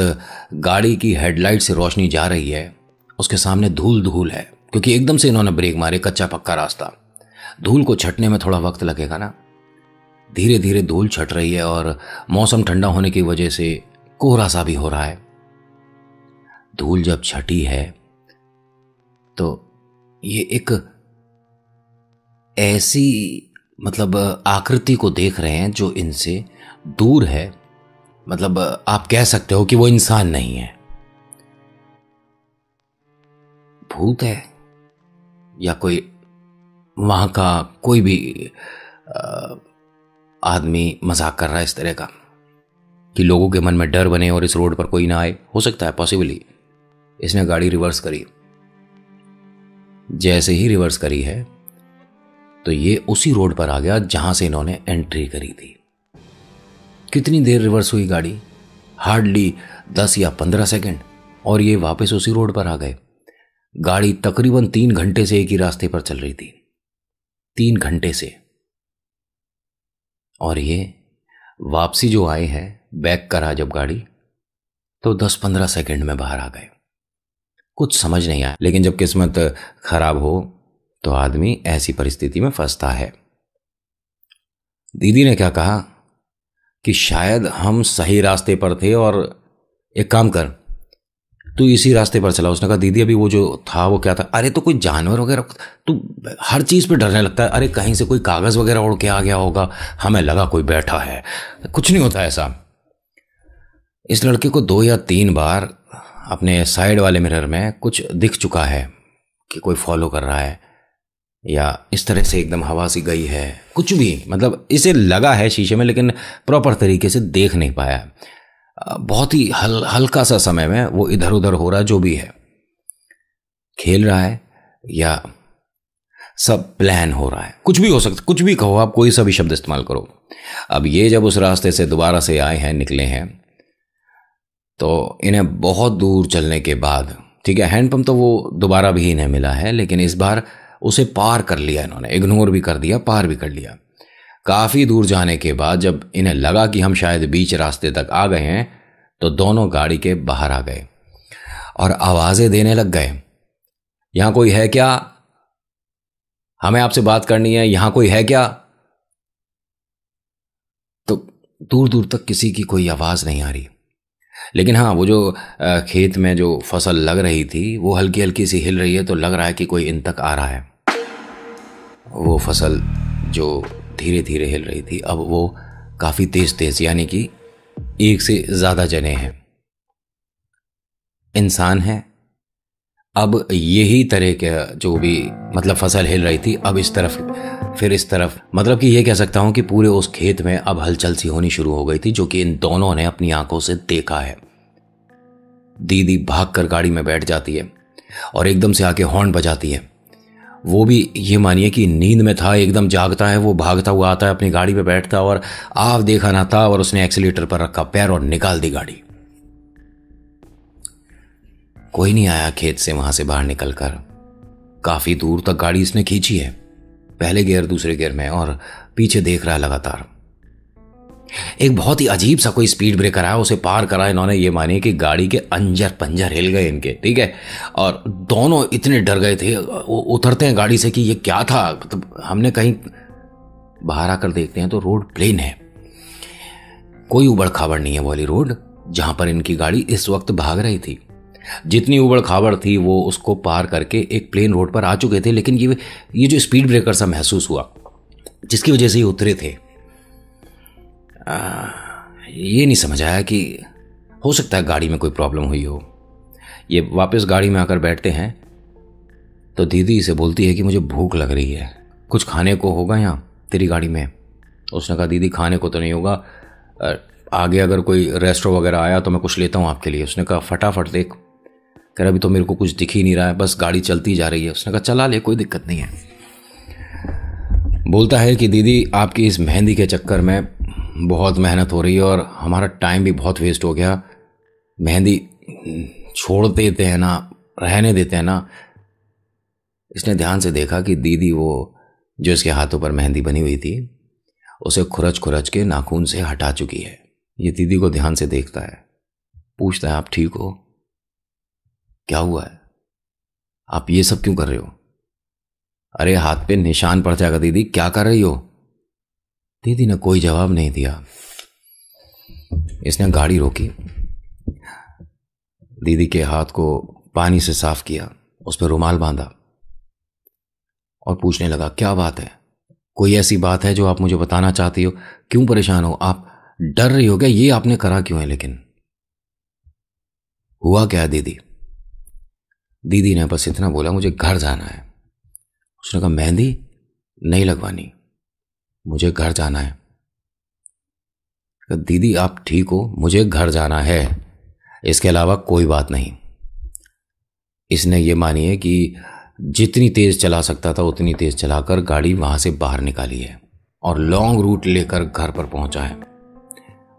गाड़ी की हेडलाइट से रोशनी जा रही है उसके सामने धूल धूल है, क्योंकि एकदम से इन्होंने ब्रेक मारे, कच्चा पक्का रास्ता, धूल को छटने में थोड़ा वक्त लगेगा ना। धीरे धीरे धूल छट रही है और मौसम ठंडा होने की वजह से कोहरा सा भी हो रहा है। धूल जब छटी है तो ये एक ऐसी मतलब आकृति को देख रहे हैं जो इनसे दूर है। मतलब आप कह सकते हो कि वो इंसान नहीं है, भूत है या कोई वहां का कोई भी आदमी मजाक कर रहा है इस तरह का कि लोगों के मन में डर बने और इस रोड पर कोई ना आए। हो सकता है, पॉसिबली। इसने गाड़ी रिवर्स करी। जैसे ही रिवर्स करी है तो ये उसी रोड पर आ गया जहां से इन्होंने एंट्री करी थी। कितनी देर रिवर्स हुई गाड़ी? हार्डली 10 या 15 सेकंड, और ये वापस उसी रोड पर आ गए। गाड़ी तकरीबन 3 घंटे से एक ही रास्ते पर चल रही थी, 3 घंटे से। और ये वापसी जो आए हैं, बैक करा जब गाड़ी, तो 10-15 सेकंड में बाहर आ गए। कुछ समझ नहीं आया। लेकिन जब किस्मत खराब हो तो आदमी ऐसी परिस्थिति में फंसता है। दीदी ने क्या कहा कि शायद हम सही रास्ते पर थे और एक काम कर, तू इसी रास्ते पर चला। उसने कहा दीदी अभी वो जो था वो क्या था? अरे तो कोई जानवर वगैरह, तू हर चीज़ पे डरने लगता है। अरे कहीं से कोई कागज़ वगैरह उड़ के आ गया होगा, हमें लगा कोई बैठा है। कुछ नहीं होता ऐसा। इस लड़के को 2 या 3 बार अपने साइड वाले मिरर में कुछ दिख चुका है कि कोई फॉलो कर रहा है, या इस तरह से एकदम हवा सी गई है, कुछ भी। मतलब इसे लगा है शीशे में, लेकिन प्रॉपर तरीके से देख नहीं पाया। बहुत ही हल्का सा समय में वो इधर उधर हो रहा है। जो भी है, खेल रहा है या सब प्लान हो रहा है, कुछ भी हो सकता, कुछ भी कहो आप, कोई सा भी शब्द इस्तेमाल करो। अब ये जब उस रास्ते से दोबारा से आए हैं, निकले हैं, तो इन्हें बहुत दूर चलने के बाद, ठीक है, हैंडपंप तो वो दोबारा भी इन्हें मिला है, लेकिन इस बार उसे पार कर लिया इन्होंने। इग्नोर भी कर दिया, पार भी कर लिया। काफ़ी दूर जाने के बाद जब इन्हें लगा कि हम शायद बीच रास्ते तक आ गए हैं, तो दोनों गाड़ी के बाहर आ गए और आवाज़ें देने लग गए। यहाँ कोई है क्या? हमें आपसे बात करनी है, यहाँ कोई है क्या? तो दूर दूर तक किसी की कोई आवाज़ नहीं आ रही। लेकिन हाँ, वो जो खेत में जो फसल लग रही थी वो हल्की हल्की सी हिल रही है, तो लग रहा है कि कोई इन तक आ रहा है। वो फसल जो धीरे धीरे हिल रही थी, अब वो काफ़ी तेज तेज, यानी कि एक से ज़्यादा जने हैं, इंसान हैं। अब यही तरह के जो भी मतलब फसल हिल रही थी, अब इस तरफ फिर इस तरफ, मतलब कि ये कह सकता हूँ कि पूरे उस खेत में अब हलचल सी होनी शुरू हो गई थी, जो कि इन दोनों ने अपनी आंखों से देखा है। दीदी भागकर गाड़ी में बैठ जाती है और एकदम से आके हॉर्न बजाती है। वो भी ये मानिए कि नींद में था, एकदम जागता है, वो भागता हुआ आता है, अपनी गाड़ी पे बैठता और आप देखा ना था, और उसने एक्सीलेटर पर रखा पैर और निकाल दी गाड़ी। कोई नहीं आया खेत से वहां से बाहर निकलकर। काफी दूर तक गाड़ी इसने खींची है, पहले गियर दूसरे गियर में, और पीछे देख रहा है लगातार। एक बहुत ही अजीब सा कोई स्पीड ब्रेकर आया, उसे पार करा इन्होंने। ये मानिए कि गाड़ी के अंजर पंजर हिल गए इनके, ठीक है। और दोनों इतने डर गए थे, वो उतरते हैं गाड़ी से कि ये क्या था। तो हमने कहीं बाहर आकर देखते हैं तो रोड प्लेन है, कोई उबड़ खाबड़ नहीं है वो वाली रोड जहां पर इनकी गाड़ी इस वक्त भाग रही थी। जितनी उबड़ खाबड़ थी वो उसको पार करके एक प्लेन रोड पर आ चुके थे। लेकिन ये जो स्पीड ब्रेकर सा महसूस हुआ, जिसकी वजह से ये उतरे थे, ये नहीं समझ आया कि हो सकता है गाड़ी में कोई प्रॉब्लम हुई हो। ये वापस गाड़ी में आकर बैठते हैं तो दीदी इसे बोलती है कि मुझे भूख लग रही है, कुछ खाने को होगा यहाँ तेरी गाड़ी में? उसने कहा दीदी खाने को तो नहीं होगा, आगे अगर कोई रेस्टोरेंट वगैरह आया तो मैं कुछ लेता हूँ आपके लिए। उसने कहा फटाफट देख। कह रहा अभी तो मेरे को कुछ दिख ही नहीं रहा है, बस गाड़ी चलती जा रही है। उसने कहा चला ले, कोई दिक्कत नहीं है। बोलता है कि दीदी आपकी इस मेहंदी के चक्कर में बहुत मेहनत हो रही है और हमारा टाइम भी बहुत वेस्ट हो गया। मेहंदी छोड़ देते हैं ना, रहने देते हैं ना। इसने ध्यान से देखा कि दीदी वो जो इसके हाथों पर मेहंदी बनी हुई थी उसे खुरच खुरच के नाखून से हटा चुकी है। ये दीदी को ध्यान से देखता है, पूछता है आप ठीक हो? क्या हुआ है? आप ये सब क्यों कर रहे हो? अरे हाथ पे निशान पड़ जाएगा दीदी, क्या कर रही हो? दीदी ने कोई जवाब नहीं दिया। इसने गाड़ी रोकी, दीदी के हाथ को पानी से साफ किया, उस पर रुमाल बांधा और पूछने लगा, क्या बात है? कोई ऐसी बात है जो आप मुझे बताना चाहती हो? क्यों परेशान हो आप? डर रही हो क्या? ये आपने करा क्यों है? लेकिन हुआ क्या है दीदी? दीदी ने बस इतना बोला, मुझे घर जाना है। उसने कहा, मेहंदी नहीं लगवानी, मुझे घर जाना है। दीदी आप ठीक हो? मुझे घर जाना है, इसके अलावा कोई बात नहीं। इसने ये मानिए कि जितनी तेज चला सकता था उतनी तेज चलाकर गाड़ी वहां से बाहर निकाली है और लॉन्ग रूट लेकर घर पर पहुंचा है।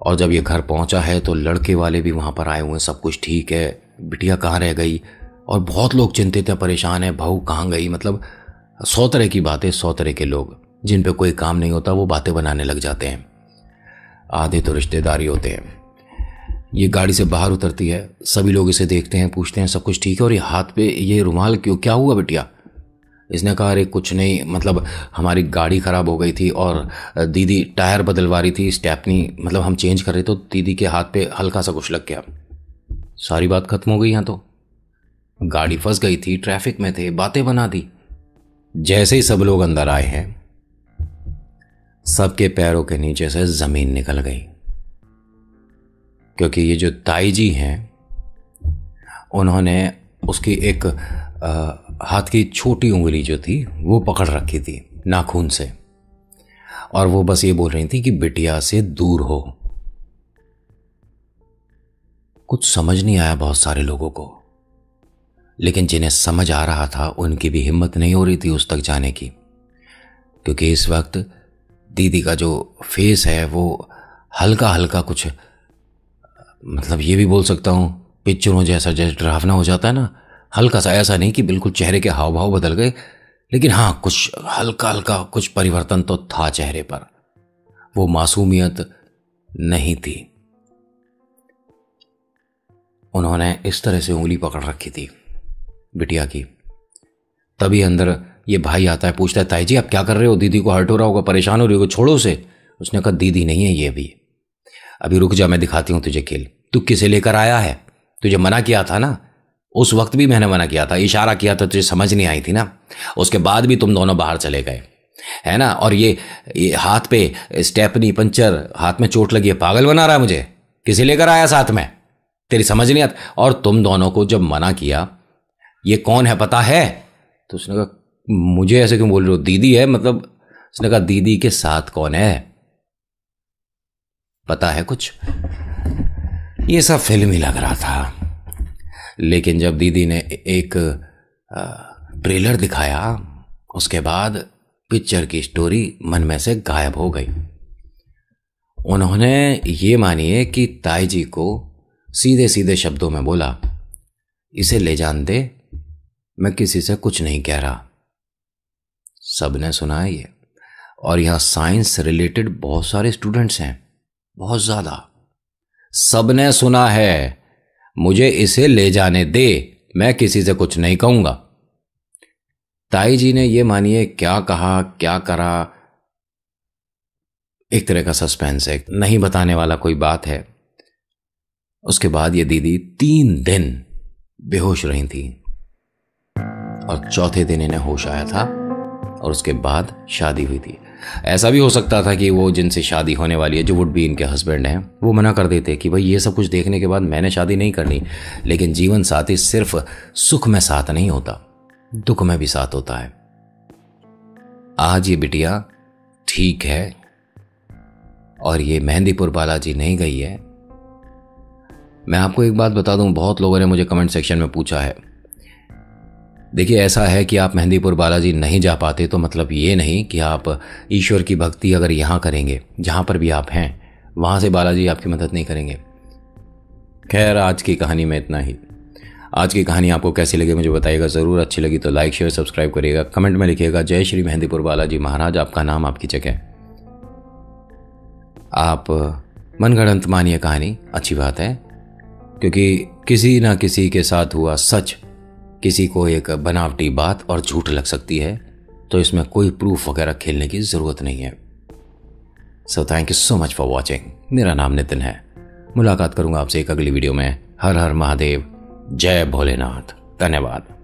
और जब ये घर पहुंचा है तो लड़के वाले भी वहां पर आए हुए हैं, सब कुछ ठीक है, बिटिया कहाँ रह गई, और बहुत लोग चिंतित हैं, परेशान हैं, बहू कहाँ गई। मतलब 100 तरह की बातें, 100 तरह के लोग जिन पे कोई काम नहीं होता वो बातें बनाने लग जाते हैं। आधे तो रिश्तेदारी होते हैं। ये गाड़ी से बाहर उतरती है, सभी लोग इसे देखते हैं, पूछते हैं सब कुछ ठीक है, और ये हाथ पे ये रुमाल क्यों, क्या हुआ बिटिया? इसने कहा, अरे कुछ नहीं, मतलब हमारी गाड़ी ख़राब हो गई थी और दीदी टायर बदलवा रही थी, स्टेपनी मतलब हम चेंज कर रहे तो दीदी के हाथ पे हल्का सा कुछ लग गया। सारी बात खत्म हो गई। यहाँ तो गाड़ी फंस गई थी, ट्रैफिक में थे, बातें बना दी। जैसे ही सब लोग अंदर आए हैं, सबके पैरों के नीचे से जमीन निकल गई, क्योंकि ये जो ताई जी हैं उन्होंने उसकी एक हाथ की छोटी उंगली जो थी वो पकड़ रखी थी नाखून से, और वो बस ये बोल रही थी कि बिटिया से दूर हो। कुछ समझ नहीं आया बहुत सारे लोगों को, लेकिन जिन्हें समझ आ रहा था उनकी भी हिम्मत नहीं हो रही थी उस तक जाने की, क्योंकि इस वक्त दीदी का जो फेस है वो हल्का हल्का कुछ, मतलब ये भी बोल सकता हूँ पिक्चरों जैसा, जैसे डरावना हो जाता है ना, हल्का सा, ऐसा नहीं कि बिल्कुल चेहरे के हाव भाव बदल गए, लेकिन हाँ कुछ हल्का हल्का कुछ परिवर्तन तो था चेहरे पर। वो मासूमियत नहीं थी। उन्होंने इस तरह से उंगली पकड़ रखी थी बिटिया की। तभी अंदर ये भाई आता है, पूछता है, ताई जी आप क्या कर रहे हो? दीदी को हर्ट हो रहा होगा, परेशान हो रही होगी, छोड़ो उसे। उसने कहा, दीदी नहीं है ये भी, अभी रुक जा, मैं दिखाती हूं तुझे खेल। तू किसे लेकर आया है? तुझे मना किया था ना, उस वक्त भी मैंने मना किया था, इशारा किया था, तुझे समझ नहीं आई थी ना, उसके बाद भी तुम दोनों बाहर चले गए, है ना? और ये हाथ पे स्टेपनी पंचर, हाथ में चोट लगी है, पागल बना रहा है मुझे। किसे लेकर आया साथ में? तेरी समझ नहीं आती। और तुम दोनों को जब मना किया, ये कौन है पता है? तो उसने कहा, मुझे ऐसे क्यों बोल रहे हो? दीदी है, मतलब उसने कहा, दीदी के साथ कौन है पता है कुछ? ये सब फिल्म ही लग रहा था। लेकिन जब दीदी ने एक ट्रेलर दिखाया, उसके बाद पिक्चर की स्टोरी मन में से गायब हो गई। उन्होंने ये मानिए कि ताई जी को सीधे सीधे शब्दों में बोला, इसे ले जान दे, मैं किसी से कुछ नहीं कह रहा। सबने सुना है ये, और यहां साइंस रिलेटेड बहुत सारे स्टूडेंट्स हैं, बहुत ज्यादा, सबने सुना है। मुझे इसे ले जाने दे, मैं किसी से कुछ नहीं कहूंगा। ताई जी ने ये मानिए क्या कहा क्या करा, एक तरह का सस्पेंस है, नहीं बताने वाला कोई बात है। उसके बाद ये दीदी 3 दिन बेहोश रही थी, और चौथे दिन इन्हें होश आया था, और उसके बाद शादी हुई थी। ऐसा भी हो सकता था कि वो जिनसे शादी होने वाली है, जो वुड बी इनके हस्बैंड हैं, वो मना कर देते कि भाई ये सब कुछ देखने के बाद मैंने शादी नहीं करनी। लेकिन जीवन साथी सिर्फ सुख में साथ नहीं होता, दुख में भी साथ होता है। आज ये बिटिया ठीक है, और ये मेहंदीपुर बालाजी नहीं गई है। मैं आपको एक बात बता दूं, बहुत लोगों ने मुझे कमेंट सेक्शन में पूछा है। देखिए, ऐसा है कि आप मेहंदीपुर बालाजी नहीं जा पाते तो मतलब ये नहीं कि आप ईश्वर की भक्ति अगर यहाँ करेंगे, जहाँ पर भी आप हैं, वहाँ से बालाजी आपकी मदद नहीं करेंगे। खैर, आज की कहानी में इतना ही। आज की कहानी आपको कैसी लगी मुझे बताइएगा ज़रूर। अच्छी लगी तो लाइक शेयर सब्सक्राइब करिएगा, कमेंट में लिखिएगा जय श्री मेहंदीपुर बालाजी महाराज, आपका नाम आपकी जगह। आप मनगढ़ंत मानिए कहानी, अच्छी बात है, क्योंकि किसी ना किसी के साथ हुआ सच किसी को एक बनावटी बात और झूठ लग सकती है, तो इसमें कोई प्रूफ वगैरह खेलने की ज़रूरत नहीं है। So thank you so much for watching. मेरा नाम नितिन है। मुलाकात करूंगा आपसे एक अगली वीडियो में। हर हर महादेव, जय भोलेनाथ। धन्यवाद।